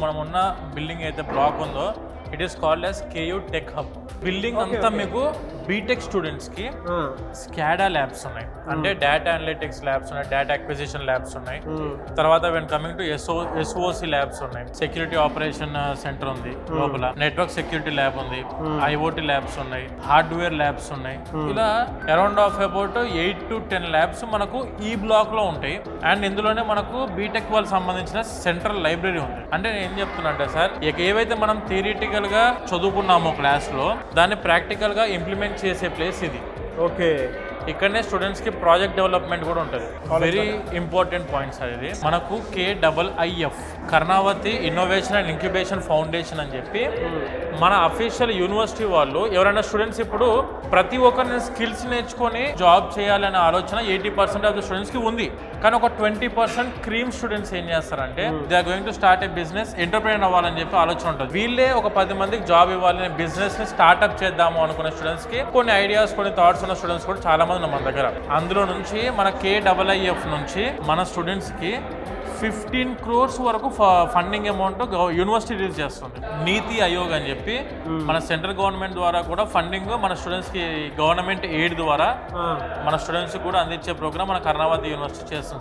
మనం ఉన్న బిల్డింగ్ అయితే బ్లాక్ ఉందో it is called as KU tech hub. Building అంతా మీకు బీటెక్ స్టూడెంట్స్ కి స్కాడా ల్యాబ్స్ ఉన్నాయి, అంటే డేటా అనలిటిక్స్ ల్యాబ్స్ ఉన్నాయి, డేటా అక్విజిషన్ ల్యాబ్స్ ఉన్నాయి. తర్వాత when coming to SOC labs ఉన్నాయి, సెక్యూరిటీ ఆపరేషన్ సెంటర్ ఉంది లోపల, నెట్వర్క్ సెక్యూరిటీ ల్యాబ్ ఉంది, ఐఓటీ ల్యాబ్స్ ఉన్నాయి, హార్డ్వేర్ ల్యాబ్స్ ఉన్నాయి. ఇలా around of about 8 to 10 labs మనకు ఈ బ్లాక్ లో ఉంటాయి. అండ్ ఇందులోనే మనకు బీటెక్ వాళ్ళకి సంబంధించిన సెంట్రల్ లైబ్రరీ ఉంది. అంటే నేను ఏం చెప్తున్నా అంటే సార్, ఏవైతే మనం థియరిటికల్ గా చదువుకున్నామో క్లాస్ లో దాన్ని ప్రాక్టికల్ గా ఇంప్లిమెంట్ చేసే ప్లేస్ ఇది. ఓకే, ఇక్కడనే స్టూడెంట్స్ కి ప్రాజెక్ట్ డెవలప్మెంట్ కూడా ఉంటుంది. వెరీ ఇంపార్టెంట్ పాయింట్స్ ఇది. మనకు KIIF Karnavati innovation and incubation foundation అని చెప్పి మన అఫీషియల్ యూనివర్సిటీ వాళ్ళు ఎవరైనా స్టూడెంట్స్ ఇప్పుడు ప్రతి ఒక్కరిని స్కిల్స్ నేర్చుకొని జాబ్ చేయాలనే ఆలోచన 80% ఆఫ్ ద స్టూడెంట్స్ కి ఉంది. కానీ ఒక 20% క్రీమ్ స్టూడెంట్స్ ఏం చేస్తారంటే they are going to start a business, entrepreneur అవ్వాలని చెప్పి ఆలోచన ఉంటుంది. వీళ్ళే ఒక 10 మందికి జాబ్ ఇవ్వాలని బిజినెస్ ని స్టార్ట్అప్ చేద్దాము అనుకునే స్టూడెంట్స్ కి కొన్ని ఐడియాస్, కొన్ని థాట్స్ ఉన్న స్టూడెంట్స్ కూడా చాలా మంది మన దగ్గర. అందులో నుంచి మన KIIF నుంచి మన స్టూడెంట్స్ కి 15 crores వరకు ఫండింగ్ అమౌంట్ యూనివర్సిటీ రిలీజ్ చేస్తుంది. నీతి ఆయోగ్ అని చెప్పి మన సెంట్రల్ గవర్నమెంట్ ద్వారా కూడా ఫండింగ్ మన స్టూడెంట్స్ కి గవర్నమెంట్ ఎయిడ్ ద్వారా మన స్టూడెంట్స్ కూడా అందించే ప్రోగ్రామ్ మన కర్ణావతి యూనివర్సిటీ చేస్తుంది.